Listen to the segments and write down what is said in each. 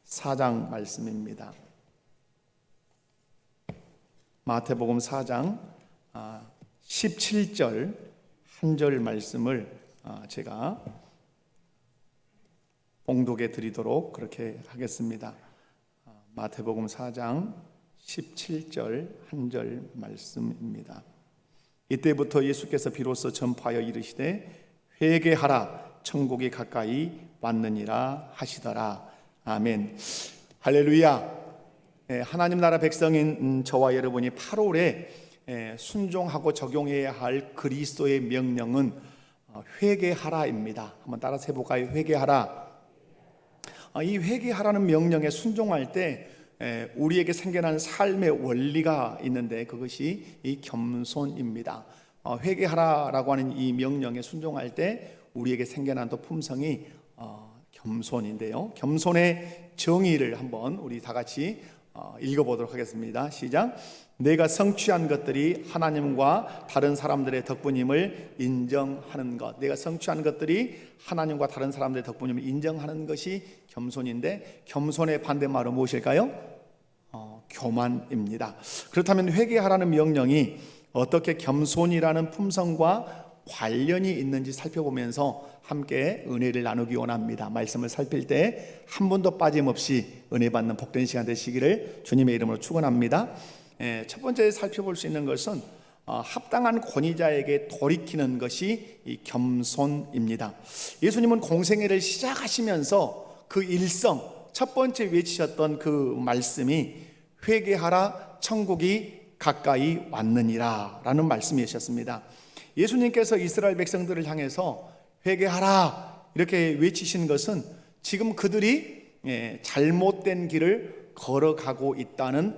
4장 말씀입니다. 마태복음 4장 17절 한 절 말씀을 제가 봉독해 드리도록 그렇게 하겠습니다. 마태복음 4장 17절 한 절 말씀입니다. 이때부터 예수께서 비로소 전파하여 이르시되 회개하라 천국이 가까이 왔느니라 하시더라. 아멘. 할렐루야. 하나님 나라 백성인 저와 여러분이 8월에 순종하고 적용해야 할 그리스도의 명령은 회개하라입니다. 한번 따라서 해볼까요? 회개하라. 이 회개하라는 명령에 순종할 때 우리에게 생겨나는 삶의 원리가 있는데 그것이 이 겸손입니다. 회개하라라고 하는 이 명령에 순종할 때 우리에게 생겨나는 또 품성이 겸손인데요. 겸손의 정의를 한번 우리 다 같이 읽어보도록 하겠습니다. 시작. 내가 성취한 것들이 하나님과 다른 사람들의 덕분임을 인정하는 것. 내가 성취한 것들이 하나님과 다른 사람들의 덕분임을 인정하는 것이 겸손인데, 겸손의 반대말은 무엇일까요? 교만입니다. 그렇다면 회개하라는 명령이 어떻게 겸손이라는 품성과 관련이 있는지 살펴보면서 함께 은혜를 나누기 원합니다. 말씀을 살필 때 한 번도 빠짐없이 은혜 받는 복된 시간 되시기를 주님의 이름으로 축원합니다. 첫 번째 살펴볼 수 있는 것은 합당한 권위자에게 돌이키는 것이 이 겸손입니다. 예수님은 공생애를 시작하시면서 그 일성 첫 번째 외치셨던 그 말씀이 회개하라 천국이 가까이 왔느니라 라는 말씀이셨습니다. 예수님께서 이스라엘 백성들을 향해서 회개하라 이렇게 외치신 것은 지금 그들이 잘못된 길을 걸어가고 있다는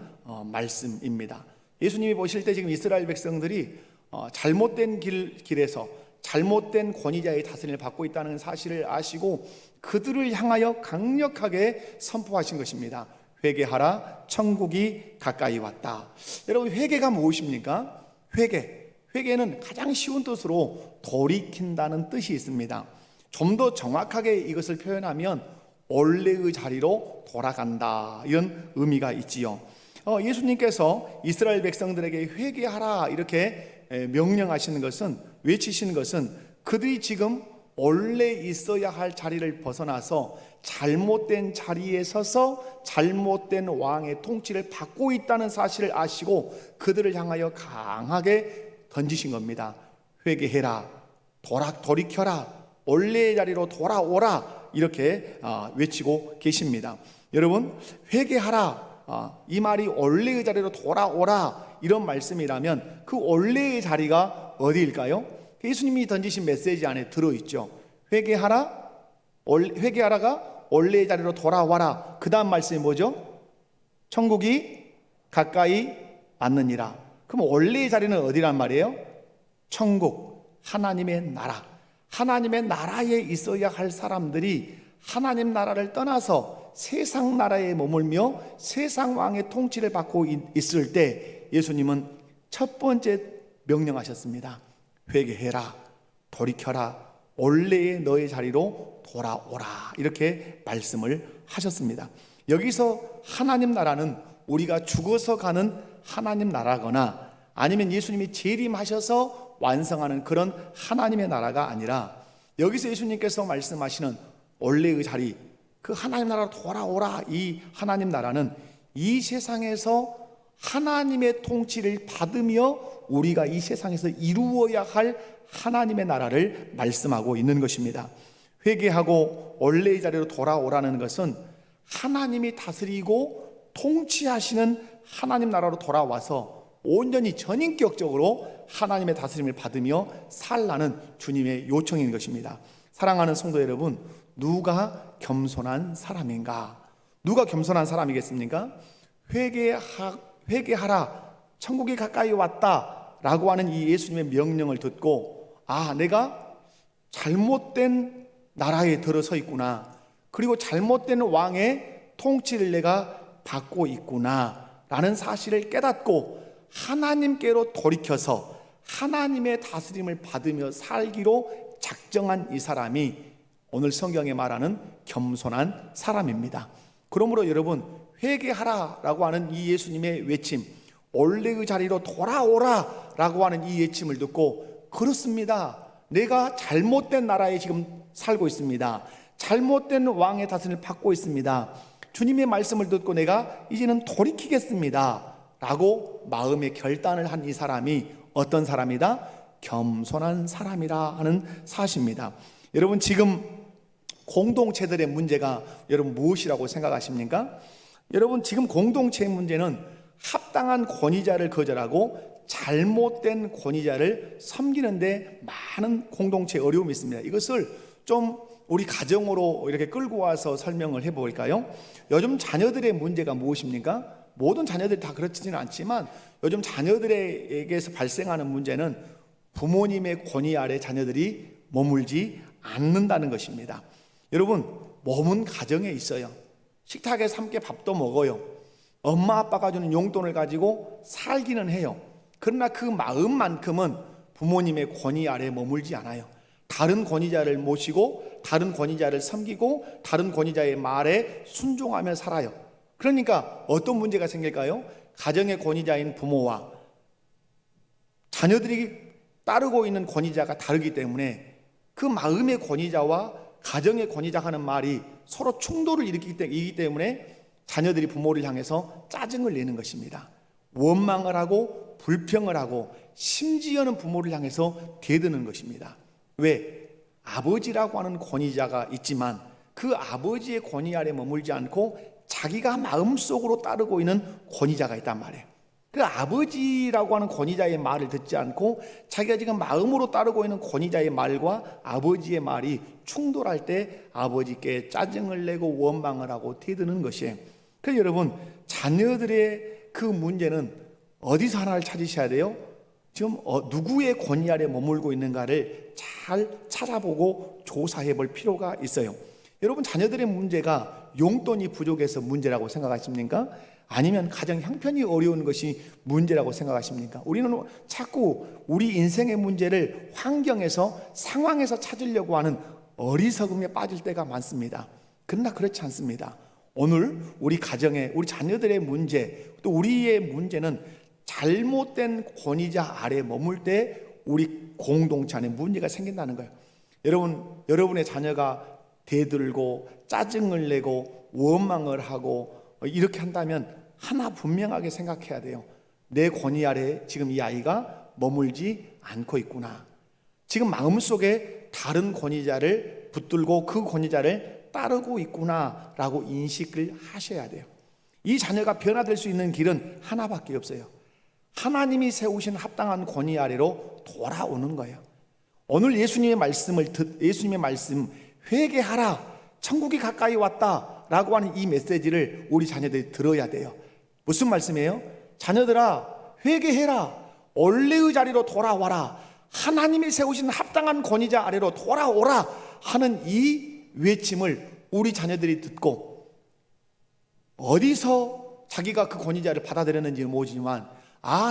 말씀입니다. 예수님이 보실 때 지금 이스라엘 백성들이 잘못된 길에서 잘못된 권위자의 다스림을 받고 있다는 사실을 아시고 그들을 향하여 강력하게 선포하신 것입니다. 회개하라 천국이 가까이 왔다. 여러분, 회개가 무엇입니까? 회개는 가장 쉬운 뜻으로 돌이킨다는 뜻이 있습니다. 좀 더 정확하게 이것을 표현하면 원래의 자리로 돌아간다, 이런 의미가 있지요. 예수님께서 이스라엘 백성들에게 회개하라 이렇게 명령하시는 것은, 외치시는 것은 그들이 지금 원래 있어야 할 자리를 벗어나서 잘못된 자리에 서서 잘못된 왕의 통치를 받고 있다는 사실을 아시고 그들을 향하여 강하게 던지신 겁니다. 회개해라, 돌이켜라, 원래의 자리로 돌아오라 이렇게 외치고 계십니다. 여러분, 회개하라, 이 말이 원래의 자리로 돌아오라 이런 말씀이라면 그 원래의 자리가 어디일까요? 예수님이 던지신 메시지 안에 들어있죠. 회개하라가 원래의 자리로 돌아와라. 그 다음 말씀이 뭐죠? 천국이 가까이 왔느니라. 그럼 원래의 자리는 어디란 말이에요? 천국, 하나님의 나라. 하나님의 나라에 있어야 할 사람들이 하나님 나라를 떠나서 세상 나라에 머물며 세상 왕의 통치를 받고 있을 때 예수님은 첫 번째 명령하셨습니다. 회개해라, 돌이켜라, 원래의 너의 자리로 돌아오라 이렇게 말씀을 하셨습니다. 여기서 하나님 나라는 우리가 죽어서 가는 하나님 나라거나 아니면 예수님이 재림하셔서 완성하는 그런 하나님의 나라가 아니라 여기서 예수님께서 말씀하시는 원래의 자리, 그 하나님 나라로 돌아오라, 이 하나님 나라는 이 세상에서 하나님의 통치를 받으며 우리가 이 세상에서 이루어야 할 하나님의 나라를 말씀하고 있는 것입니다. 회개하고 원래의 자리로 돌아오라는 것은 하나님이 다스리고 통치하시는 하나님 나라로 돌아와서 온전히 전인격적으로 하나님의 다스림을 받으며 살라는 주님의 요청인 것입니다. 사랑하는 성도 여러분, 누가 겸손한 사람인가? 누가 겸손한 사람이겠습니까? 회개하라, 천국이 가까이 왔다 라고 하는 이 예수님의 명령을 듣고 내가 잘못된 나라에 들어서 있구나, 그리고 잘못된 왕의 통치를 내가 받고 있구나 라는 사실을 깨닫고 하나님께로 돌이켜서 하나님의 다스림을 받으며 살기로 작정한 이 사람이 오늘 성경에 말하는 겸손한 사람입니다. 그러므로 여러분, 회개하라라고 하는 이 예수님의 외침, 원래의 자리로 돌아오라라고 하는 이 외침을 듣고, 그렇습니다, 내가 잘못된 나라에 지금 살고 있습니다, 잘못된 왕의 다스림을 받고 있습니다, 주님의 말씀을 듣고 내가 이제는 돌이키겠습니다 라고 마음의 결단을 한 이 사람이 어떤 사람이다? 겸손한 사람이라 하는 사실입니다. 여러분, 지금 공동체들의 문제가 여러분 무엇이라고 생각하십니까? 여러분, 지금 공동체의 문제는 합당한 권위자를 거절하고 잘못된 권위자를 섬기는데 많은 공동체의 어려움이 있습니다. 이것을 좀 우리 가정으로 이렇게 끌고 와서 설명을 해볼까요? 요즘 자녀들의 문제가 무엇입니까? 모든 자녀들이 다 그렇지는 않지만 요즘 자녀들에게서 발생하는 문제는 부모님의 권위 아래 자녀들이 머물지 않는다는 것입니다. 여러분, 몸은 가정에 있어요. 식탁에서 함께 밥도 먹어요. 엄마 아빠가 주는 용돈을 가지고 살기는 해요. 그러나 그 마음만큼은 부모님의 권위 아래 머물지 않아요. 다른 권위자를 모시고 다른 권위자를 섬기고 다른 권위자의 말에 순종하며 살아요. 그러니까 어떤 문제가 생길까요? 가정의 권위자인 부모와 자녀들이 따르고 있는 권위자가 다르기 때문에 그 마음의 권위자와 가정의 권위자 하는 말이 서로 충돌을 일으키기 때문에 자녀들이 부모를 향해서 짜증을 내는 것입니다. 원망을 하고 불평을 하고 심지어는 부모를 향해서 대드는 것입니다. 왜? 아버지라고 하는 권위자가 있지만 그 아버지의 권위 아래 머물지 않고 자기가 마음속으로 따르고 있는 권위자가 있단 말이에요. 그 아버지라고 하는 권위자의 말을 듣지 않고 자기가 지금 마음으로 따르고 있는 권위자의 말과 아버지의 말이 충돌할 때 아버지께 짜증을 내고 원망을 하고 대드는 것이에요. 그래서 여러분, 자녀들의 그 문제는 어디서 하나를 찾으셔야 돼요? 지금 누구의 권위 아래 머물고 있는가를 잘 찾아보고 조사해 볼 필요가 있어요. 여러분, 자녀들의 문제가 용돈이 부족해서 문제라고 생각하십니까? 아니면 가정 형편이 어려운 것이 문제라고 생각하십니까? 우리는 자꾸 우리 인생의 문제를 환경에서, 상황에서 찾으려고 하는 어리석음에 빠질 때가 많습니다. 그러나 그렇지 않습니다. 오늘 우리 가정의, 우리 자녀들의 문제, 또 우리의 문제는 잘못된 권위자 아래 머물 때 우리 공동체 안에 문제가 생긴다는 거예요. 여러분의 자녀가 대들고 짜증을 내고 원망을 하고 이렇게 한다면 하나 분명하게 생각해야 돼요. 내 권위 아래 지금 이 아이가 머물지 않고 있구나. 지금 마음속에 다른 권위자를 붙들고 그 권위자를 따르고 있구나 라고 인식을 하셔야 돼요. 이 자녀가 변화될 수 있는 길은 하나밖에 없어요. 하나님이 세우신 합당한 권위 아래로 돌아오는 거예요. 오늘 예수님의 말씀 회개하라, 천국이 가까이 왔다 라고 하는 이 메시지를 우리 자녀들이 들어야 돼요. 무슨 말씀이에요? 자녀들아, 회개해라, 원래의 자리로 돌아와라, 하나님이 세우신 합당한 권위자 아래로 돌아오라 하는 이 외침을 우리 자녀들이 듣고 어디서 자기가 그 권위자를 받아들였는지 모르지만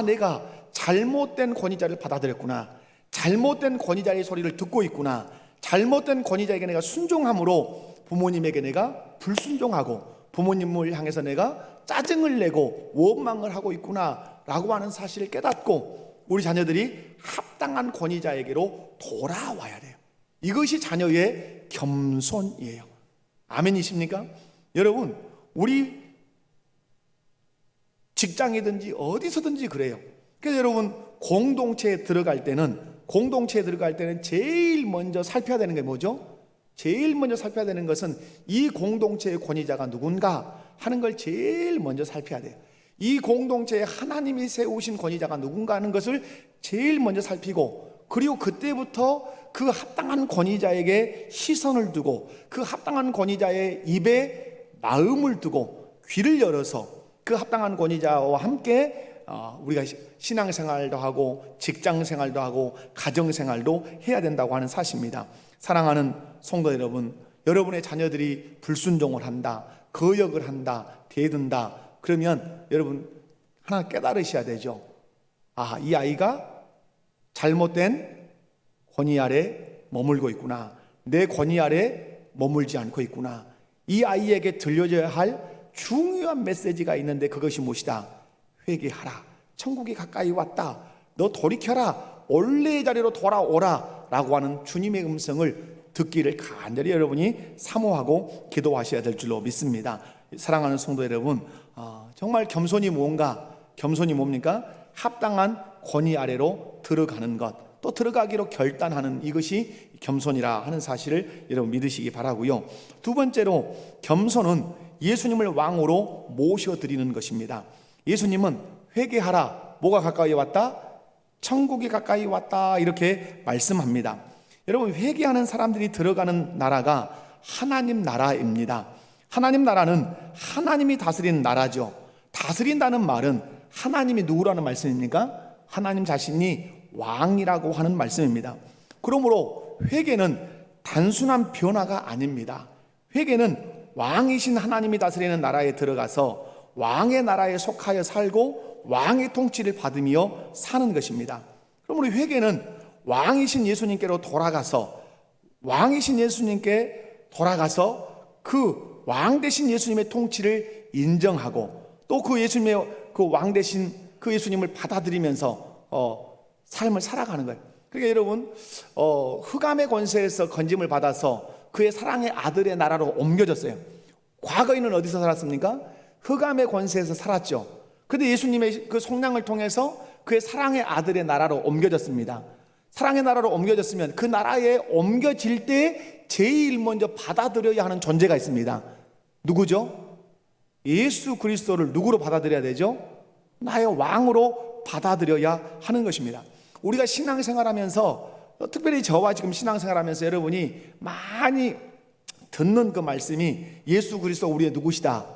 내가 잘못된 권위자를 받아들였구나, 잘못된 권위자의 소리를 듣고 있구나, 잘못된 권위자에게 내가 순종함으로 부모님에게 내가 불순종하고 부모님을 향해서 내가 짜증을 내고 원망을 하고 있구나 라고 하는 사실을 깨닫고 우리 자녀들이 합당한 권위자에게로 돌아와야 돼요. 이것이 자녀의 겸손이에요. 아멘이십니까? 여러분, 우리 직장이든지 어디서든지 그래요. 그래서 여러분, 공동체에 들어갈 때는 제일 먼저 살펴야 되는 게 뭐죠? 제일 먼저 살펴야 되는 것은 이 공동체의 권위자가 누군가 하는 걸 제일 먼저 살펴야 돼요. 이 공동체에 하나님이 세우신 권위자가 누군가 하는 것을 제일 먼저 살피고, 그리고 그때부터 그 합당한 권위자에게 시선을 두고 그 합당한 권위자의 입에 마음을 두고 귀를 열어서 그 합당한 권위자와 함께 우리가 신앙생활도 하고 직장생활도 하고 가정생활도 해야 된다고 하는 사실입니다. 사랑하는 성도 여러분, 여러분의 자녀들이 불순종을 한다, 거역을 한다, 대든다, 그러면 여러분 하나 깨달으셔야 되죠. 이 아이가 잘못된 권위 아래 머물고 있구나, 내 권위 아래 머물지 않고 있구나. 이 아이에게 들려줘야 할 중요한 메시지가 있는데 그것이 무엇이다? 회개하라. 천국이 가까이 왔다. 너 돌이켜라. 원래의 자리로 돌아오라. 라고 하는 주님의 음성을 듣기를 간절히 여러분이 사모하고 기도하셔야 될 줄로 믿습니다. 사랑하는 성도 여러분, 정말 겸손이 뭔가? 겸손이 뭡니까? 합당한 권위 아래로 들어가는 것, 또 들어가기로 결단하는 이것이 겸손이라 하는 사실을 여러분 믿으시기 바라고요. 두 번째로 겸손은 예수님을 왕으로 모셔드리는 것입니다. 예수님은 회개하라. 뭐가 가까이 왔다? 천국이 가까이 왔다. 이렇게 말씀합니다. 여러분, 회개하는 사람들이 들어가는 나라가 하나님 나라입니다. 하나님 나라는 하나님이 다스리는 나라죠. 다스린다는 말은 하나님이 누구라는 말씀입니까? 하나님 자신이 왕이라고 하는 말씀입니다. 그러므로 회개는 단순한 변화가 아닙니다. 회개는 왕이신 하나님이 다스리는 나라에 들어가서 왕의 나라에 속하여 살고 왕의 통치를 받으며 사는 것입니다. 그러므로 회개는 왕이신 예수님께로 돌아가서 왕이신 예수님께 돌아가서 그 왕 대신 예수님의 통치를 인정하고 또 그 예수님의 그 왕 대신 그 예수님을 받아들이면서 삶을 살아가는 거예요. 그러니까 여러분, 흑암의 권세에서 건짐을 받아서 그의 사랑의 아들의 나라로 옮겨졌어요. 과거에는 어디서 살았습니까? 흑암의 권세에서 살았죠. 그런데 예수님의 그 속량을 통해서 그의 사랑의 아들의 나라로 옮겨졌습니다. 사랑의 나라로 옮겨졌으면 그 나라에 옮겨질 때 제일 먼저 받아들여야 하는 존재가 있습니다. 누구죠? 예수 그리스도를 누구로 받아들여야 되죠? 나의 왕으로 받아들여야 하는 것입니다. 우리가 신앙생활하면서, 특별히 저와 지금 신앙생활하면서 여러분이 많이 듣는 그 말씀이 예수 그리스도 우리의 누구시다?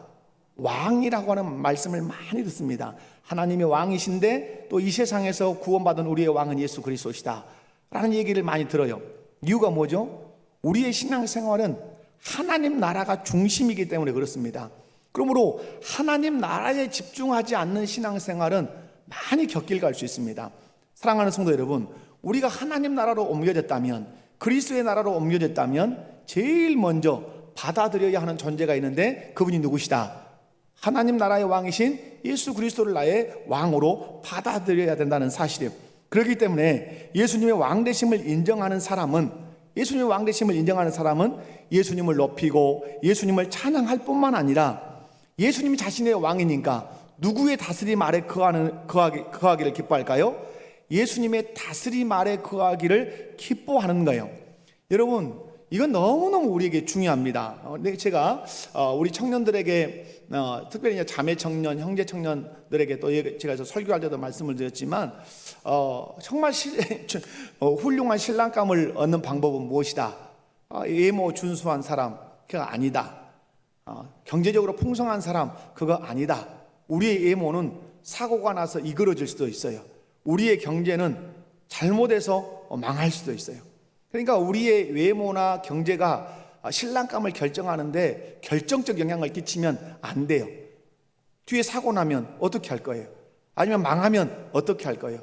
왕이라고 하는 말씀을 많이 듣습니다. 하나님의 왕이신데 또 이 세상에서 구원받은 우리의 왕은 예수 그리스도시다 라는 얘기를 많이 들어요. 이유가 뭐죠? 우리의 신앙생활은 하나님 나라가 중심이기 때문에 그렇습니다. 그러므로 하나님 나라에 집중하지 않는 신앙생활은 많이 곁길 갈 수 있습니다. 사랑하는 성도 여러분, 우리가 하나님 나라로 옮겨졌다면, 그리스도의 나라로 옮겨졌다면 제일 먼저 받아들여야 하는 존재가 있는데 그분이 누구시다? 하나님 나라의 왕이신 예수 그리스도를 나의 왕으로 받아들여야 된다는 사실이에요. 그렇기 때문에 예수님의 왕되심을 인정하는 사람은, 예수님의 왕되심을 인정하는 사람은 예수님을 높이고 예수님을 찬양할 뿐만 아니라 예수님이 자신의 왕이니까 누구의 다스림 아래 거하기를 기뻐할까요? 예수님의 다스림 아래 거하기를 기뻐하는 거예요. 여러분, 이건 너무너무 우리에게 중요합니다. 제가 우리 청년들에게, 특별히 자매 청년, 형제 청년들에게 또 제가 설교할 때도 말씀을 드렸지만, 정말 훌륭한 신랑감을 얻는 방법은 무엇이다? 예모 준수한 사람, 그거 아니다. 경제적으로 풍성한 사람, 그거 아니다. 우리의 예모는 사고가 나서 이그러질 수도 있어요. 우리의 경제는 잘못해서 망할 수도 있어요. 그러니까 우리의 외모나 경제가 신랑감을 결정하는데 결정적 영향을 끼치면 안 돼요. 뒤에 사고 나면 어떻게 할 거예요? 아니면 망하면 어떻게 할 거예요?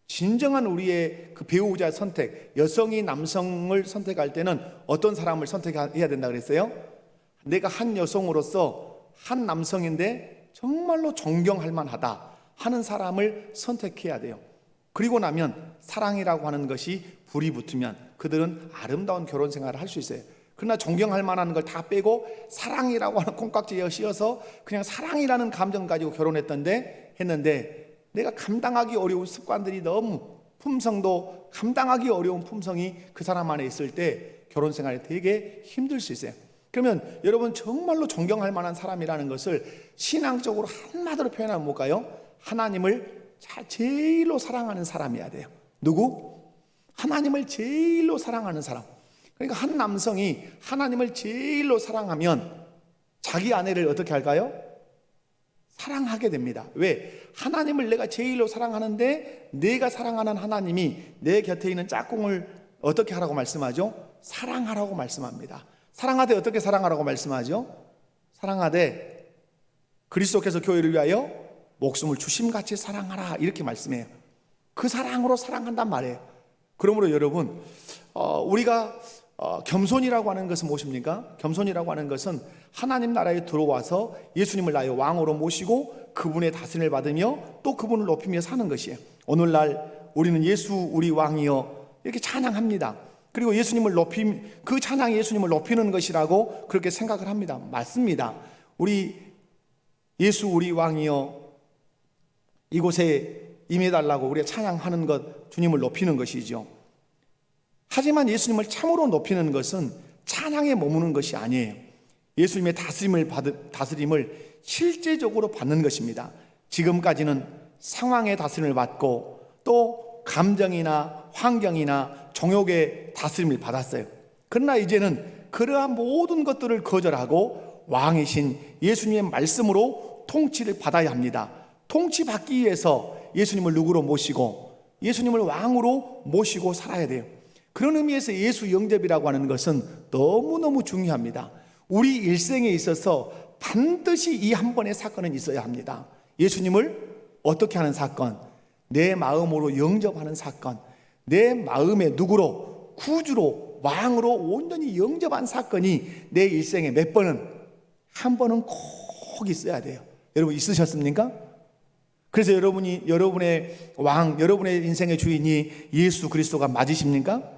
진정한 우리의 그 배우자 선택, 여성이 남성을 선택할 때는 어떤 사람을 선택해야 된다 그랬어요? 내가 한 여성으로서 한 남성인데 정말로 존경할 만하다 하는 사람을 선택해야 돼요. 그리고 나면 사랑이라고 하는 것이 불이 붙으면 그들은 아름다운 결혼 생활을 할 수 있어요. 그러나 존경할 만한 걸 다 빼고 사랑이라고 하는 콩깍지에 씌워서 그냥 사랑이라는 감정 가지고 했는데 내가 감당하기 어려운 습관들이 너무, 품성도 감당하기 어려운 품성이 그 사람 안에 있을 때 결혼 생활이 되게 힘들 수 있어요. 그러면 여러분, 정말로 존경할 만한 사람이라는 것을 신앙적으로 한마디로 표현하면 뭘까요? 하나님을 제일로 사랑하는 사람이어야 돼요. 누구? 하나님을 제일로 사랑하는 사람. 그러니까 한 남성이 하나님을 제일로 사랑하면 자기 아내를 어떻게 할까요? 사랑하게 됩니다. 왜? 하나님을 내가 제일로 사랑하는데 내가 사랑하는 하나님이 내 곁에 있는 짝꿍을 어떻게 하라고 말씀하죠? 사랑하라고 말씀합니다. 사랑하되 어떻게 사랑하라고 말씀하죠? 사랑하되 그리스도께서 교회를 위하여 목숨을 주심같이 사랑하라, 이렇게 말씀해요. 그 사랑으로 사랑한단 말이에요. 그러므로 여러분, 우리가 겸손이라고 하는 것은 무엇입니까? 겸손이라고 하는 것은 하나님 나라에 들어와서 예수님을 나의 왕으로 모시고 그분의 다스림을 받으며 또 그분을 높이며 사는 것이에요. 오늘날 우리는 예수 우리 왕이여 이렇게 찬양합니다. 그리고 그 찬양이 예수님을 높이는 것이라고 그렇게 생각을 합니다. 맞습니다. 우리 예수 우리 왕이여 이곳에 임해달라고 우리가 찬양하는 것, 주님을 높이는 것이죠. 하지만 예수님을 참으로 높이는 것은 찬양에 머무는 것이 아니에요. 예수님의 다스림을 실제적으로 받는 것입니다. 지금까지는 상황의 다스림을 받고 또 감정이나 환경이나 정욕의 다스림을 받았어요. 그러나 이제는 그러한 모든 것들을 거절하고 왕이신 예수님의 말씀으로 통치를 받아야 합니다. 통치받기 위해서 예수님을 누구로 모시고 예수님을 왕으로 모시고 살아야 돼요. 그런 의미에서 예수 영접이라고 하는 것은 너무너무 중요합니다. 우리 일생에 있어서 반드시 이 한 번의 사건은 있어야 합니다. 예수님을 어떻게 하는 사건? 내 마음으로 영접하는 사건. 내 마음에 누구로? 구주로, 왕으로 온전히 영접한 사건이 내 일생에 몇 번은? 한 번은 꼭 있어야 돼요. 여러분 있으셨습니까? 그래서 여러분의 왕, 여러분의 인생의 주인이 예수 그리스도가 맞으십니까?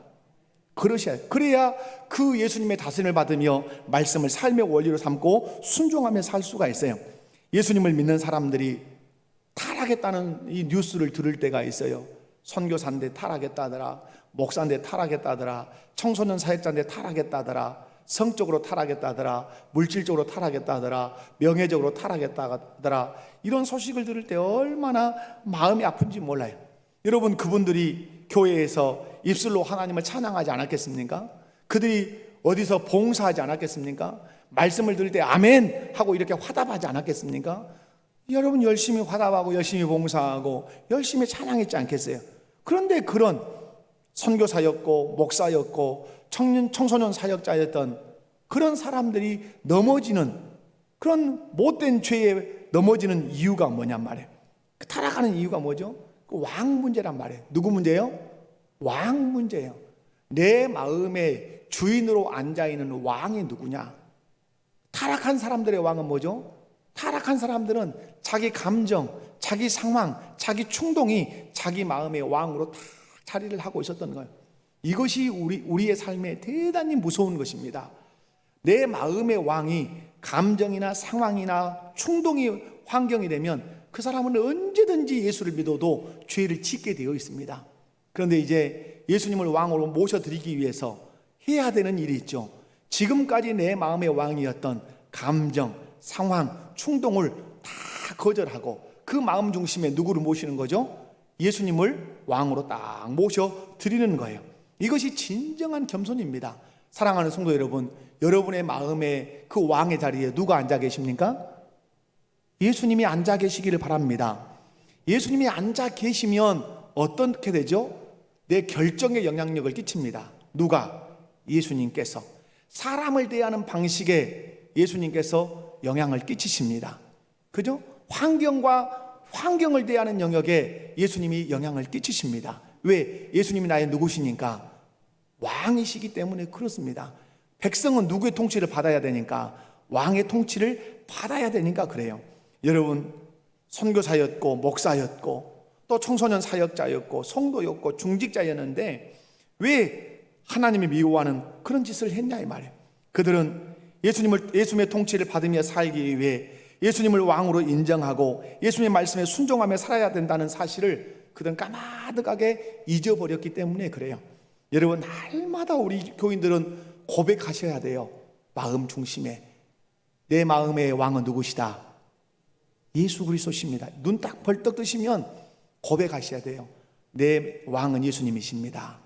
그래야 그 예수님의 다스림을 받으며 말씀을 삶의 원리로 삼고 순종하며 살 수가 있어요. 예수님을 믿는 사람들이 타락했다는 이 뉴스를 들을 때가 있어요. 선교사인데 타락했다더라, 목사인데 타락했다더라, 청소년 사역자인데 타락했다더라, 성적으로 타락했다더라, 물질적으로 타락했다더라, 명예적으로 타락했다더라. 이런 소식을 들을 때 얼마나 마음이 아픈지 몰라요. 여러분, 그분들이 교회에서 입술로 하나님을 찬양하지 않았겠습니까? 그들이 어디서 봉사하지 않았겠습니까? 말씀을 들을 때 아멘 하고 이렇게 화답하지 않았겠습니까? 여러분 열심히 화답하고 열심히 봉사하고 열심히 찬양했지 않겠어요? 그런데 그런 선교사였고 목사였고 청소년 사역자였던 그런 사람들이 넘어지는, 그런 못된 죄에 넘어지는 이유가 뭐냔 말이에요. 타락하는 이유가 뭐죠? 그 왕 문제란 말이에요. 누구 문제예요? 왕 문제예요. 내 마음의 주인으로 앉아있는 왕이 누구냐? 타락한 사람들의 왕은 뭐죠? 타락한 사람들은 자기 감정, 자기 상황, 자기 충동이 자기 마음의 왕으로 다 자리를 하고 있었던 거예요. 이것이 우리의 삶에 대단히 무서운 것입니다. 내 마음의 왕이 감정이나 상황이나 충동이 환경이 되면 그 사람은 언제든지 예수를 믿어도 죄를 짓게 되어 있습니다. 그런데 이제 예수님을 왕으로 모셔드리기 위해서 해야 되는 일이 있죠. 지금까지 내 마음의 왕이었던 감정, 상황, 충동을 다 거절하고 그 마음 중심에 누구를 모시는 거죠? 예수님을 왕으로 딱 모셔드리는 거예요. 이것이 진정한 겸손입니다. 사랑하는 성도 여러분, 여러분의 마음에 그 왕의 자리에 누가 앉아 계십니까? 예수님이 앉아 계시기를 바랍니다. 예수님이 앉아 계시면 어떻게 되죠? 내 결정에 영향력을 끼칩니다. 누가? 예수님께서. 사람을 대하는 방식에 예수님께서 영향을 끼치십니다. 그죠? 환경을 대하는 영역에 예수님이 영향을 끼치십니다. 왜? 예수님이 나의 누구시니까? 왕이시기 때문에 그렇습니다. 백성은 누구의 통치를 받아야 되니까? 왕의 통치를 받아야 되니까 그래요. 여러분, 선교사였고 목사였고 또 청소년 사역자였고 성도였고 중직자였는데 왜 하나님이 미워하는 그런 짓을 했냐 이 말이에요. 그들은 예수님의 통치를 받으며 살기 위해 예수님을 왕으로 인정하고 예수님의 말씀에 순종하며 살아야 된다는 사실을 그들은 까마득하게 잊어버렸기 때문에 그래요. 여러분, 날마다 우리 교인들은 고백하셔야 돼요. 마음 중심에 내 마음의 왕은 누구시다? 예수 그리스도십니다. 눈 딱 벌떡 뜨시면 고백하셔야 돼요. 내 왕은 예수님이십니다.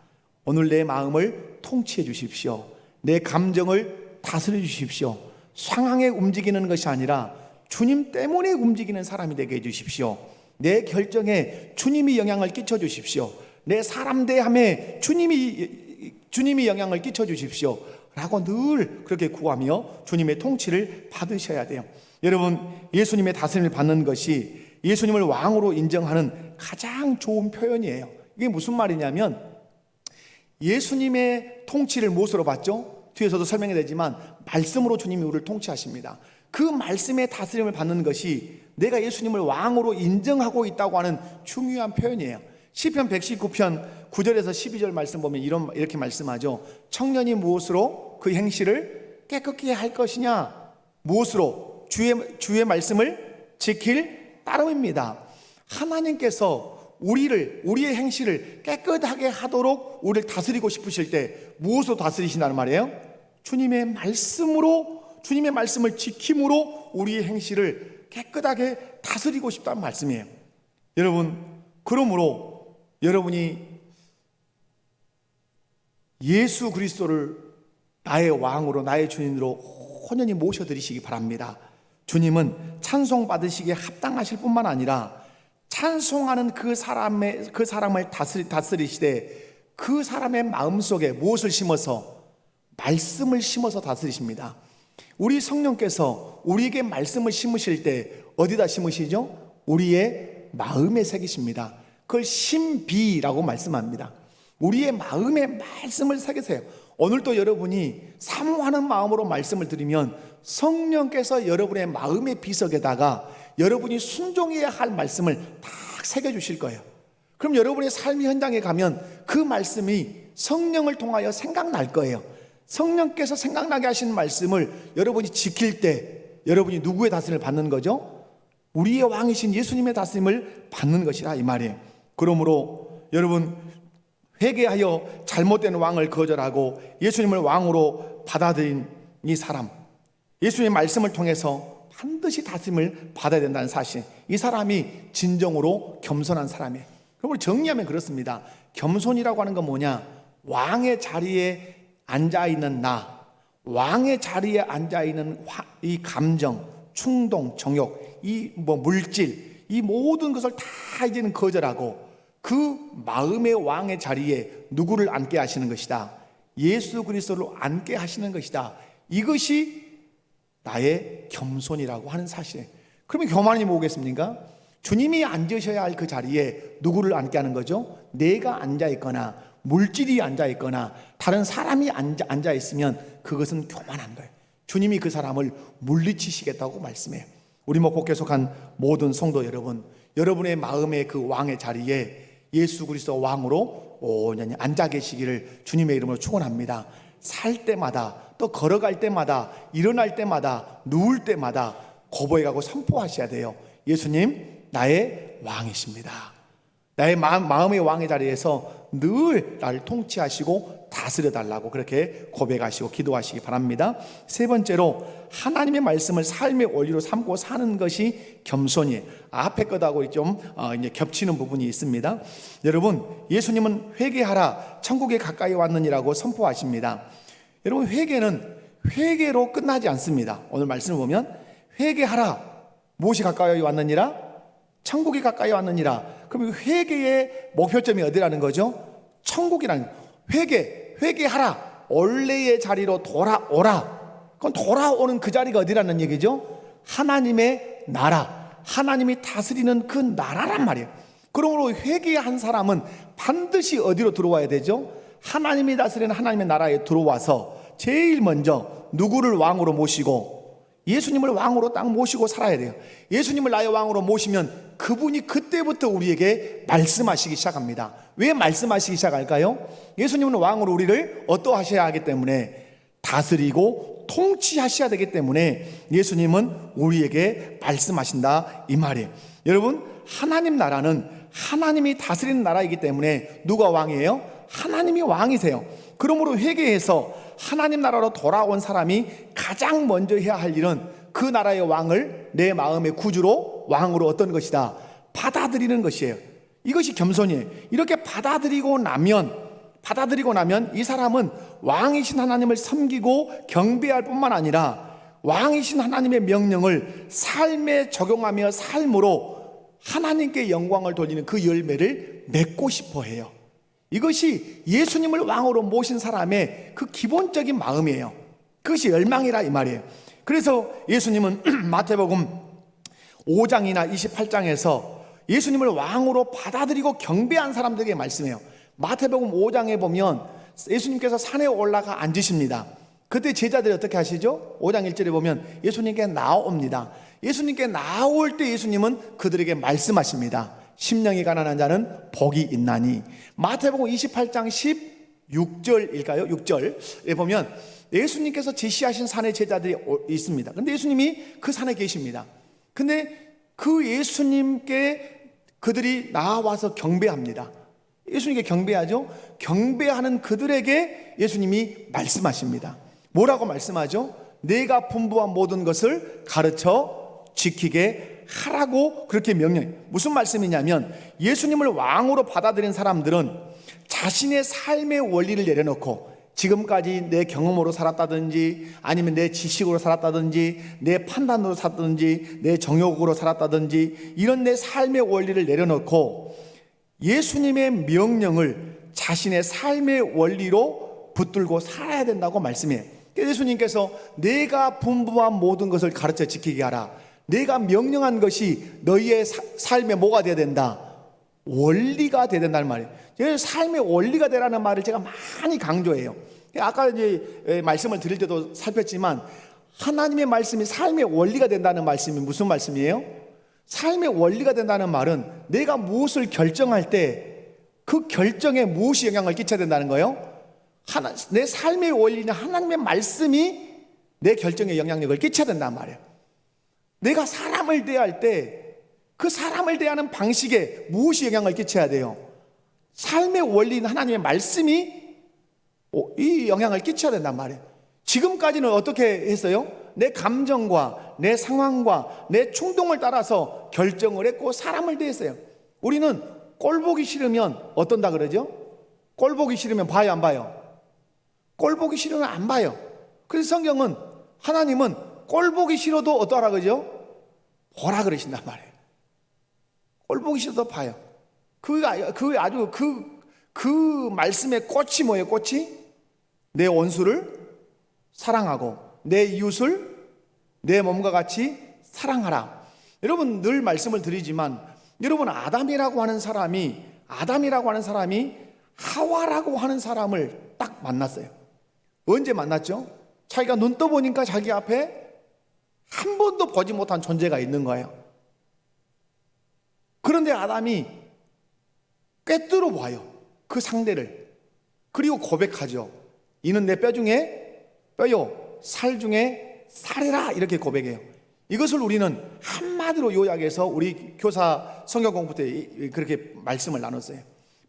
오늘 내 마음을 통치해 주십시오. 내 감정을 다스려 주십시오. 상황에 움직이는 것이 아니라 주님 때문에 움직이는 사람이 되게 해 주십시오. 내 결정에 주님이 영향을 끼쳐 주십시오. 내 사람 대함에 주님이 영향을 끼쳐 주십시오 라고 늘 그렇게 구하며 주님의 통치를 받으셔야 돼요. 여러분, 예수님의 다스림을 받는 것이 예수님을 왕으로 인정하는 가장 좋은 표현이에요. 이게 무슨 말이냐면 예수님의 통치를 무엇으로 받죠? 뒤에서도 설명이 되지만 말씀으로 주님이 우리를 통치하십니다. 그 말씀의 다스림을 받는 것이 내가 예수님을 왕으로 인정하고 있다고 하는 중요한 표현이에요. 시편 119편 9절에서 12절 말씀 보면 이렇게 말씀하죠. 청년이 무엇으로 그 행실을 깨끗게 할 것이냐? 무엇으로? 주의 말씀을 지킬 따름입니다. 하나님께서 우리의 행실을 깨끗하게 하도록 우리를 다스리고 싶으실 때 무엇으로 다스리신다는 말이에요? 주님의 말씀으로, 주님의 말씀을 지킴으로 우리의 행실을 깨끗하게 다스리고 싶다는 말씀이에요. 여러분, 그러므로 여러분이 예수 그리스도를 나의 왕으로, 나의 주인으로 혼연히 모셔드리시기 바랍니다. 주님은 찬송받으시기에 합당하실 뿐만 아니라 찬송하는 그 사람을 다스리시되 그 사람의 마음속에 무엇을 심어서? 말씀을 심어서 다스리십니다. 우리 성령께서 우리에게 말씀을 심으실 때 어디다 심으시죠? 우리의 마음에 새기십니다. 그걸 심비라고 말씀합니다. 우리의 마음에 말씀을 새기세요. 오늘도 여러분이 사모하는 마음으로 말씀을 드리면 성령께서 여러분의 마음의 비석에다가 여러분이 순종해야 할 말씀을 딱 새겨주실 거예요. 그럼 여러분의 삶의 현장에 가면 그 말씀이 성령을 통하여 생각날 거예요. 성령께서 생각나게 하시는 말씀을 여러분이 지킬 때 여러분이 누구의 다스림을 받는 거죠? 우리의 왕이신 예수님의 다스림을 받는 것이라 이 말이에요. 그러므로 여러분, 회개하여 잘못된 왕을 거절하고 예수님을 왕으로 받아들인 이 사람, 예수님의 말씀을 통해서 반드시 다스림을 받아야 된다는 사실, 이 사람이 진정으로 겸손한 사람이에요. 그럼 정리하면 그렇습니다. 겸손이라고 하는 건 뭐냐? 왕의 자리에 앉아있는 나, 왕의 자리에 앉아있는 이 감정, 충동, 정욕, 이 물질, 이 모든 것을 다 이제는 거절하고 그 마음의 왕의 자리에 누구를 앉게 하시는 것이다? 예수 그리스도를 앉게 하시는 것이다. 이것이 나의 겸손이라고 하는 사실이에요. 그러면 교만이 뭐겠습니까? 주님이 앉으셔야 할 그 자리에 누구를 앉게 하는 거죠? 내가 앉아있거나 물질이 앉아있거나 다른 사람이 앉아있으면 그것은 교만한 거예요. 주님이 그 사람을 물리치시겠다고 말씀해요. 우리 먹고 계속한 모든 성도 여러분, 여러분의 마음의 그 왕의 자리에 예수 그리스도 왕으로 온전히 앉아 계시기를 주님의 이름으로 축원합니다. 살 때마다, 또 걸어갈 때마다, 일어날 때마다, 누울 때마다 고백하고 선포하셔야 돼요. 예수님, 나의 왕이십니다. 나의 마음의 왕의 자리에서 늘 나를 통치하시고 다스려 달라고 그렇게 고백하시고 기도하시기 바랍니다. 세 번째로, 하나님의 말씀을 삶의 원리로 삼고 사는 것이 겸손이에요. 앞에 것하고 좀 이제 겹치는 부분이 있습니다. 여러분, 예수님은 회개하라, 천국에 가까이 왔느니라고 선포하십니다. 여러분, 회개는 회개로 끝나지 않습니다. 오늘 말씀을 보면 회개하라, 무엇이 가까이 왔느니라? 천국이 가까이 왔느니라. 그럼 회개의 목표점이 어디라는 거죠? 천국이라는 거예요. 회개하라, 원래의 자리로 돌아오라. 그럼 돌아오는 그 자리가 어디라는 얘기죠? 하나님의 나라, 하나님이 다스리는 그 나라란 말이에요. 그러므로 회개한 사람은 반드시 어디로 들어와야 되죠? 하나님이 다스리는 하나님의 나라에 들어와서 제일 먼저 누구를 왕으로 모시고 예수님을 왕으로 딱 모시고 살아야 돼요. 예수님을 나의 왕으로 모시면 그분이 그때부터 우리에게 말씀하시기 시작합니다. 왜 말씀하시기 시작할까요? 예수님은 왕으로 우리를 어떠하셔야 하기 때문에, 다스리고 통치하셔야 되기 때문에 예수님은 우리에게 말씀하신다 이 말이에요. 여러분, 하나님 나라는 하나님이 다스리는 나라이기 때문에 누가 왕이에요? 하나님이 왕이세요. 그러므로 회개해서 하나님 나라로 돌아온 사람이 가장 먼저 해야 할 일은 그 나라의 왕을 내 마음의 구주로, 왕으로 어떤 것이다? 받아들이는 것이에요. 이것이 겸손이에요. 이렇게 받아들이고 나면 이 사람은 왕이신 하나님을 섬기고 경배할 뿐만 아니라 왕이신 하나님의 명령을 삶에 적용하며 삶으로 하나님께 영광을 돌리는 그 열매를 맺고 싶어 해요. 이것이 예수님을 왕으로 모신 사람의 그 기본적인 마음이에요. 그것이 열망이라 이 말이에요. 그래서 예수님은 마태복음 5장이나 28장에서 예수님을 왕으로 받아들이고 경배한 사람들에게 말씀해요. 마태복음 5장에 보면 예수님께서 산에 올라가 앉으십니다. 그때 제자들이 어떻게 하시죠? 5장 1절에 보면 예수님께 나옵니다. 예수님께 나올 때 예수님은 그들에게 말씀하십니다. 심령이 가난한 자는 복이 있나니. 마태복음 28장 16절일까요? 6절에 보면 예수님께서 제시하신 산에 제자들이 있습니다. 근데 예수님이 그 산에 계십니다. 근데 그 예수님께 그들이 나와서 경배합니다. 예수님께 경배하죠. 경배하는 그들에게 예수님이 말씀하십니다. 뭐라고 말씀하죠? 내가 분부한 모든 것을 가르쳐 지키게 하라고 그렇게 명령해요. 무슨 말씀이냐면 예수님을 왕으로 받아들인 사람들은 자신의 삶의 원리를 내려놓고 지금까지 내 경험으로 살았다든지 아니면 내 지식으로 살았다든지 내 판단으로 살았다든지 내 정욕으로 살았다든지 이런 내 삶의 원리를 내려놓고 예수님의 명령을 자신의 삶의 원리로 붙들고 살아야 된다고 말씀해요. 예수님께서 내가 분부한 모든 것을 가르쳐 지키게 하라. 내가 명령한 것이 너희의 삶에 뭐가 되어야 된다? 원리가 되어야 된다는 말이에요. 삶의 원리가 되라는 말을 제가 많이 강조해요. 아까 이제 말씀을 드릴 때도 살폈지만 하나님의 말씀이 삶의 원리가 된다는 말씀이 무슨 말씀이에요? 삶의 원리가 된다는 말은 내가 무엇을 결정할 때 그 결정에 무엇이 영향을 끼쳐야 된다는 거예요? 내 삶의 원리는 하나님의 말씀이 내 결정에 영향력을 끼쳐야 된단 말이에요. 내가 사람을 대할 때 그 사람을 대하는 방식에 무엇이 영향을 끼쳐야 돼요? 삶의 원리는 하나님의 말씀이 이 영향을 끼쳐야 된단 말이에요. 지금까지는 어떻게 했어요? 내 감정과 내 상황과 내 충동을 따라서 결정을 했고 사람을 대했어요. 우리는 꼴 보기 싫으면 어떤다 그러죠? 꼴 보기 싫으면 봐요, 안 봐요? 꼴 보기 싫으면 안 봐요. 그래서 성경은 하나님은 꼴 보기 싫어도 어떠하라 그러죠? 보라 그러신단 말이에요. 꼴 보기 싫어도 봐요. 그 말씀의 꽃이 뭐예요? 꽃이 내 원수를 사랑하고 내 이웃을 내 몸과 같이 사랑하라. 여러분 늘 말씀을 드리지만 여러분 아담이라고 하는 사람이 하와라고 하는 사람을 딱 만났어요. 언제 만났죠? 자기가 눈 떠보니까 자기 앞에 한 번도 보지 못한 존재가 있는 거예요. 그런데 아담이 꿰뚫어 봐요. 그 상대를. 그리고 고백하죠. 이는 내 뼈 중에 뼈요, 살 중에 살이라 이렇게 고백해요. 이것을 우리는 한마디로 요약해서 우리 교사 성경 공부 때 그렇게 말씀을 나눴어요.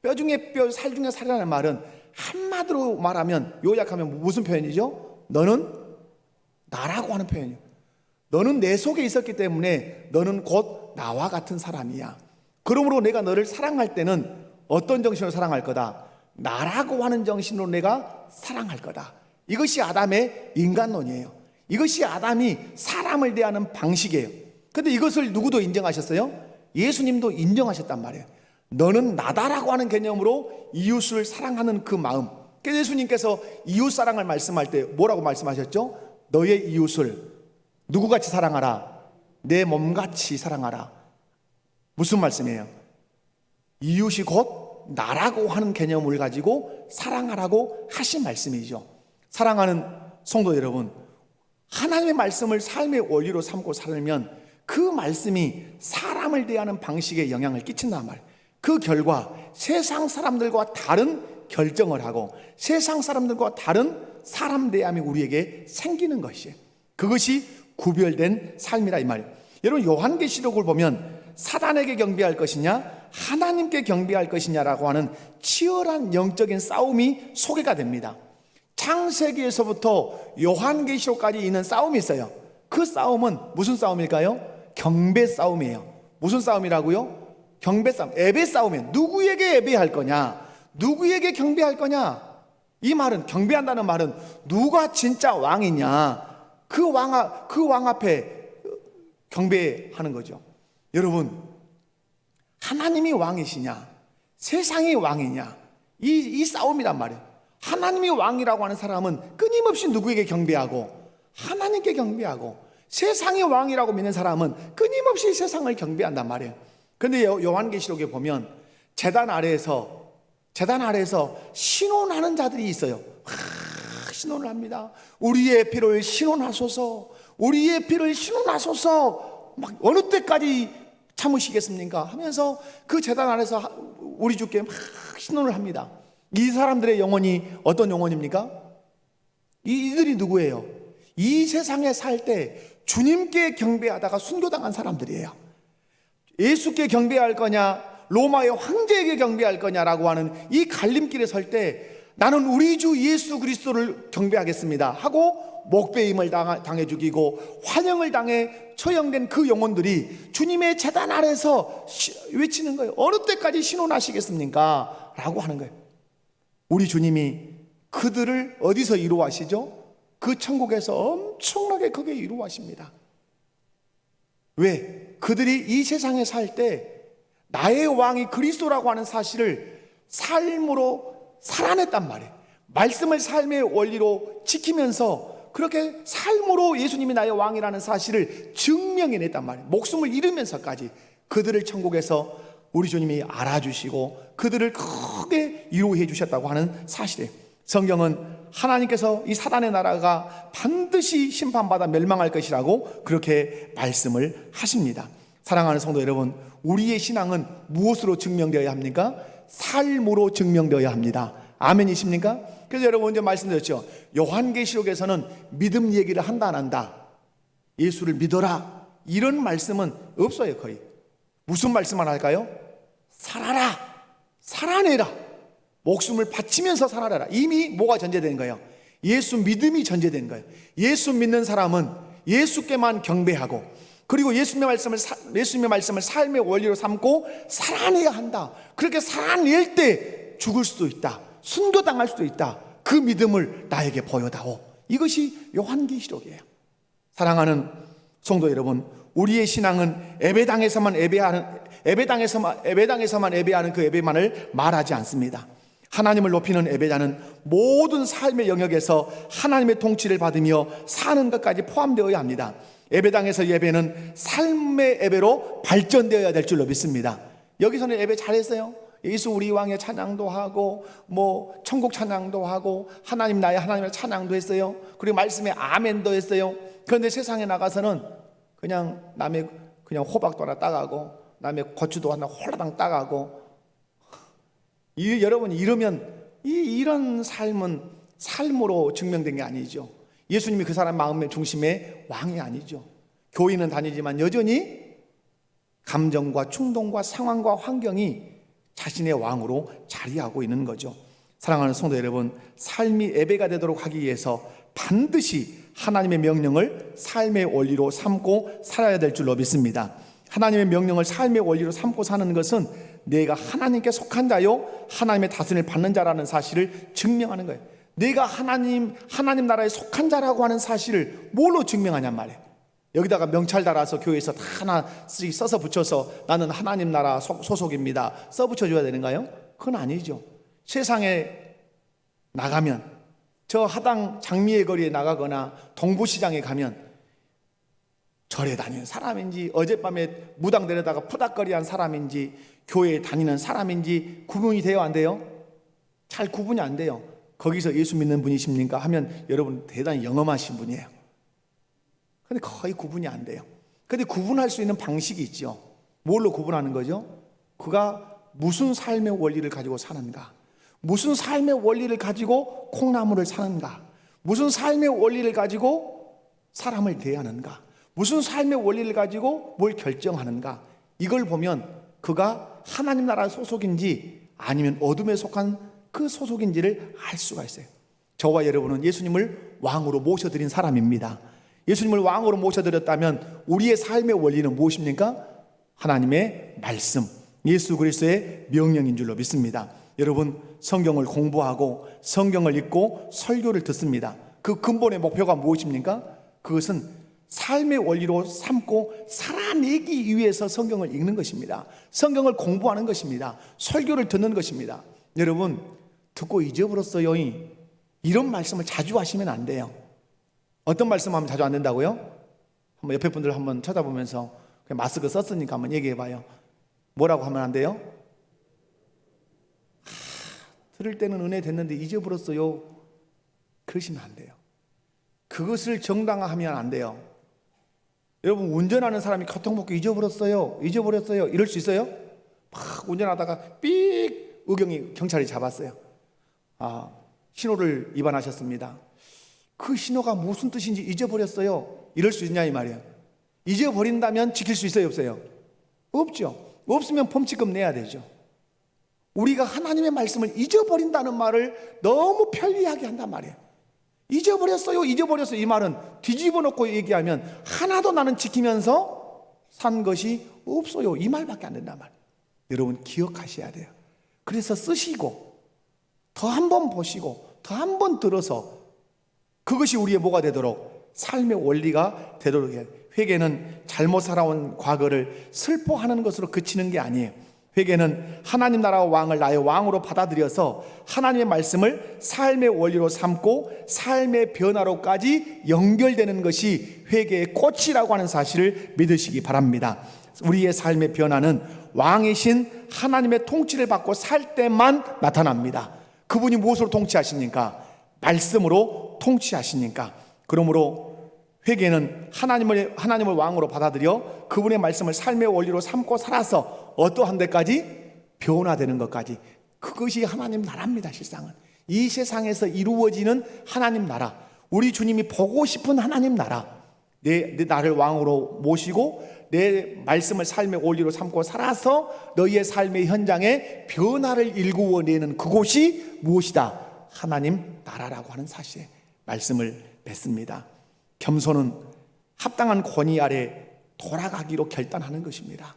뼈 중에 뼈, 살 중에 살이라는 말은 한마디로 말하면 요약하면 무슨 표현이죠? 너는 나라고 하는 표현이에요. 너는 내 속에 있었기 때문에 너는 곧 나와 같은 사람이야. 그러므로 내가 너를 사랑할 때는 어떤 정신으로 사랑할 거다? 나라고 하는 정신으로 내가 사랑할 거다. 이것이 아담의 인간론이에요. 이것이 아담이 사람을 대하는 방식이에요. 근데 이것을 누구도 인정하셨어요? 예수님도 인정하셨단 말이에요. 너는 나다라고 하는 개념으로 이웃을 사랑하는 그 마음. 그래서 예수님께서 이웃 사랑을 말씀할 때 뭐라고 말씀하셨죠? 너의 이웃을 누구같이 사랑하라? 내 몸같이 사랑하라. 무슨 말씀이에요? 이웃이 곧 나라고 하는 개념을 가지고 사랑하라고 하신 말씀이죠. 사랑하는 성도 여러분, 하나님의 말씀을 삶의 원리로 삼고 살면 그 말씀이 사람을 대하는 방식에 영향을 끼친단 말이에요. 그 결과 세상 사람들과 다른 결정을 하고 세상 사람들과 다른 사람 대함이 우리에게 생기는 것이에요. 그것이 구별된 삶이라 이 말이에요. 여러분 요한계시록을 보면 사단에게 경배할 것이냐 하나님께 경배할 것이냐라고 하는 치열한 영적인 싸움이 소개가 됩니다. 창세기에서부터 요한계시록까지 있는 싸움이 있어요. 그 싸움은 무슨 싸움일까요? 경배 싸움이에요. 무슨 싸움이라고요? 경배 싸움, 예배 싸움이에요. 누구에게 예배할 거냐? 누구에게 경배할 거냐? 이 말은, 경배한다는 말은 누가 진짜 왕이냐? 그 왕 앞에 경배하는 거죠. 여러분, 하나님이 왕이시냐? 세상이 왕이냐? 이 싸움이란 말이에요. 하나님이 왕이라고 하는 사람은 끊임없이 누구에게 경배하고 하나님께 경배하고, 세상이 왕이라고 믿는 사람은 끊임없이 세상을 경배한단 말이에요. 그런데 요한계시록에 보면 제단 아래에서 제단 아래에서 신원하는 자들이 있어요. 신원을 합니다. 우리의 피를 신원하소서, 우리의 피를 신원하소서. 막 어느 때까지 참으시겠습니까? 하면서 그 제단 아래서 우리 주께 막 신원을 합니다. 이 사람들의 영혼이 어떤 영혼입니까? 이들이 누구예요? 이 세상에 살 때 주님께 경배하다가 순교당한 사람들이에요. 예수께 경배할 거냐, 로마의 황제에게 경배할 거냐라고 하는 이 갈림길에 설 때 나는 우리 주 예수 그리스도를 경배하겠습니다 하고 목배임을 당해 죽이고 환영을 당해 처형된 그 영혼들이 주님의 제단 아래서 외치는 거예요. 어느 때까지 신원하시겠습니까? 라고 하는 거예요. 우리 주님이 그들을 어디서 이루하시죠? 그 천국에서 엄청나게 크게 이루하십니다. 왜? 그들이 이 세상에 살 때 나의 왕이 그리스도라고 하는 사실을 삶으로 살아냈단 말이에요. 말씀을 삶의 원리로 지키면서 그렇게 삶으로 예수님이 나의 왕이라는 사실을 증명해냈단 말이에요. 목숨을 잃으면서까지 그들을 천국에서 우리 주님이 알아주시고 그들을 크게 위로해 주셨다고 하는 사실이에요. 성경은 하나님께서 이 사단의 나라가 반드시 심판받아 멸망할 것이라고 그렇게 말씀을 하십니다. 사랑하는 성도 여러분, 우리의 신앙은 무엇으로 증명되어야 합니까? 삶으로 증명되어야 합니다. 아멘이십니까? 그래서 여러분 먼저 말씀드렸죠. 요한계시록에서는 믿음 얘기를 한다 안 한다, 예수를 믿어라, 이런 말씀은 없어요. 거의. 무슨 말씀만 할까요? 살아라, 살아내라, 목숨을 바치면서 살아라. 이미 뭐가 전제된 거예요? 예수 믿음이 전제된 거예요. 예수 믿는 사람은 예수께만 경배하고 그리고 예수님의 말씀을 삶의 원리로 삼고 살아내야 한다. 그렇게 살아낼 때 죽을 수도 있다, 순교당할 수도 있다. 그 믿음을 나에게 보여다오. 이것이 요한계시록이에요. 사랑하는 성도 여러분, 우리의 신앙은 예배당에서만 예배하는 그 예배만을 말하지 않습니다. 하나님을 높이는 예배자는 모든 삶의 영역에서 하나님의 통치를 받으며 사는 것까지 포함되어야 합니다. 예배당에서 예배는 삶의 예배로 발전되어야 될 줄로 믿습니다. 여기서는 예배 잘했어요. 예수 우리 왕의 찬양도 하고 뭐 천국 찬양도 하고 하나님 나의 하나님의 찬양도 했어요. 그리고 말씀에 아멘도 했어요. 그런데 세상에 나가서는 그냥 남의 그냥 호박도 하나 따가고 남의 고추도 하나 홀라당 따가고, 여러분 이러면 이런 삶은 삶으로 증명된 게 아니죠. 예수님이 그 사람 마음의 중심의 왕이 아니죠. 교회는 다니지만 여전히 감정과 충동과 상황과 환경이 자신의 왕으로 자리하고 있는 거죠. 사랑하는 성도 여러분, 삶이 예배가 되도록 하기 위해서 반드시 하나님의 명령을 삶의 원리로 삼고 살아야 될 줄로 믿습니다. 하나님의 명령을 삶의 원리로 삼고 사는 것은 내가 하나님께 속한 자요 하나님의 다스림을 받는 자라는 사실을 증명하는 거예요. 내가 하나님 나라에 속한 자라고 하는 사실을 뭘로 증명하냔 말이에요. 여기다가 명찰 달아서 교회에서 다 하나씩 써서 붙여서 나는 하나님 나라 소속입니다 써 붙여줘야 되는가요? 그건 아니죠. 세상에 나가면, 저 하당 장미의 거리에 나가거나 동부시장에 가면 절에 다니는 사람인지 어젯밤에 무당 데려다가 푸닥거리한 사람인지 교회에 다니는 사람인지 구분이 돼요, 안 돼요? 잘 구분이 안 돼요. 거기서 예수 믿는 분이십니까? 하면 여러분 대단히 영험하신 분이에요. 근데 거의 구분이 안 돼요. 근데 구분할 수 있는 방식이 있죠. 뭘로 구분하는 거죠? 그가 무슨 삶의 원리를 가지고 사는가, 무슨 삶의 원리를 가지고 콩나물을 사는가, 무슨 삶의 원리를 가지고 사람을 대하는가, 무슨 삶의 원리를 가지고 뭘 결정하는가, 이걸 보면 그가 하나님 나라 소속인지 아니면 어둠에 속한 그 소속인지를 알 수가 있어요. 저와 여러분은 예수님을 왕으로 모셔드린 사람입니다. 예수님을 왕으로 모셔드렸다면 우리의 삶의 원리는 무엇입니까? 하나님의 말씀, 예수 그리스도의 명령인 줄로 믿습니다. 여러분, 성경을 공부하고 성경을 읽고 설교를 듣습니다. 그 근본의 목표가 무엇입니까? 그것은 삶의 원리로 삼고 살아내기 위해서 성경을 읽는 것입니다. 성경을 공부하는 것입니다. 설교를 듣는 것입니다. 여러분, 듣고 잊어버렸어요, 이런 말씀을 자주 하시면 안 돼요. 어떤 말씀하면 자주 안 된다고요? 한번 옆에 분들 한번 쳐다보면서 그냥 마스크 썼으니까 한번 얘기해 봐요. 뭐라고 하면 안 돼요? 그럴 때는 은혜 됐는데 잊어버렸어요. 그러시면 안 돼요. 그것을 정당화하면 안 돼요. 여러분, 운전하는 사람이 교통법규 잊어버렸어요. 이럴 수 있어요? 막 운전하다가 삑 의경이 경찰이 잡았어요. 신호를 위반하셨습니다. 그 신호가 무슨 뜻인지 잊어버렸어요. 이럴 수 있냐 이 말이에요. 잊어버린다면 지킬 수 있어요, 없어요? 없죠. 없으면 범칙금 내야 되죠. 우리가 하나님의 말씀을 잊어버린다는 말을 너무 편리하게 한단 말이에요. 잊어버렸어요 이 말은 뒤집어 놓고 얘기하면 하나도 나는 지키면서 산 것이 없어요, 이 말밖에 안 된단 말이에요. 여러분 기억하셔야 돼요. 그래서 쓰시고 더 한 번 보시고 더 한 번 들어서 그것이 우리의 뭐가 되도록, 삶의 원리가 되도록 해요. 회개는 잘못 살아온 과거를 슬퍼하는 것으로 그치는 게 아니에요. 회개는 하나님 나라와 왕을 나의 왕으로 받아들여서 하나님의 말씀을 삶의 원리로 삼고 삶의 변화로까지 연결되는 것이 회개의 꽃이라고 하는 사실을 믿으시기 바랍니다. 우리의 삶의 변화는 왕이신 하나님의 통치를 받고 살 때만 나타납니다. 그분이 무엇으로 통치하십니까? 말씀으로 통치하시니까. 그러므로 회개는 하나님을 왕으로 받아들여 그분의 말씀을 삶의 원리로 삼고 살아서 어떠한 데까지 변화되는 것까지, 그것이 하나님 나라입니다. 실상은 이 세상에서 이루어지는 하나님 나라, 우리 주님이 보고 싶은 하나님 나라, 나를 왕으로 모시고 내 말씀을 삶의 원리로 삼고 살아서 너희의 삶의 현장에 변화를 일구어내는 그곳이 무엇이다? 하나님 나라라고 하는 사실에 말씀을 뱉습니다. 겸손은 합당한 권위 아래 돌아가기로 결단하는 것입니다.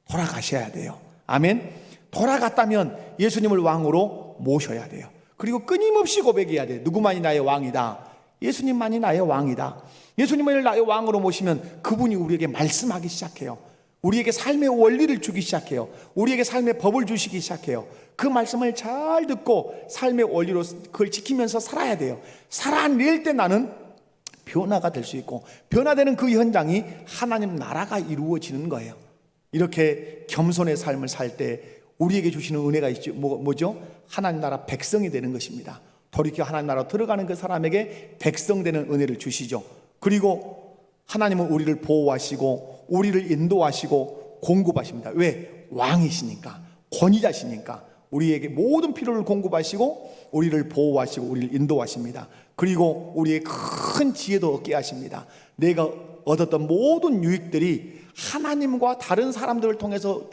돌아가셔야 돼요. 아멘. 돌아갔다면 예수님을 왕으로 모셔야 돼요. 그리고 끊임없이 고백해야 돼요. 누구만이 나의 왕이다. 예수님만이 나의 왕이다. 예수님을 나의 왕으로 모시면 그분이 우리에게 말씀하기 시작해요. 우리에게 삶의 원리를 주기 시작해요. 우리에게 삶의 법을 주시기 시작해요. 그 말씀을 잘 듣고 삶의 원리로 그걸 지키면서 살아야 돼요. 살아낼 때 나는 변화가 될 수 있고, 변화되는 그 현장이 하나님 나라가 이루어지는 거예요. 이렇게 겸손의 삶을 살 때 우리에게 주시는 은혜가 있죠. 뭐죠? 하나님 나라 백성이 되는 것입니다. 돌이켜 하나님 나라로 들어가는 그 사람에게 백성 되는 은혜를 주시죠. 그리고 하나님은 우리를 보호하시고 우리를 인도하시고 공급하십니다. 왜? 왕이시니까, 권위자시니까 우리에게 모든 필요를 공급하시고 우리를 보호하시고 우리를 인도하십니다. 그리고 우리의 큰 지혜도 얻게 하십니다. 내가 얻었던 모든 유익들이 하나님과 다른 사람들을 통해서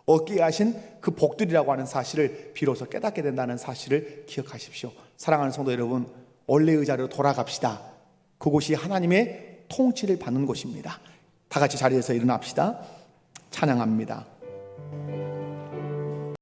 얻게 하신 그 복들이라고 하는 사실을 비로소 깨닫게 된다는 사실을 기억하십시오. 사랑하는 성도 여러분, 원래의 자리로 돌아갑시다. 그곳이 하나님의 통치를 받는 곳입니다. 다 같이 자리에서 일어납시다. 찬양합니다.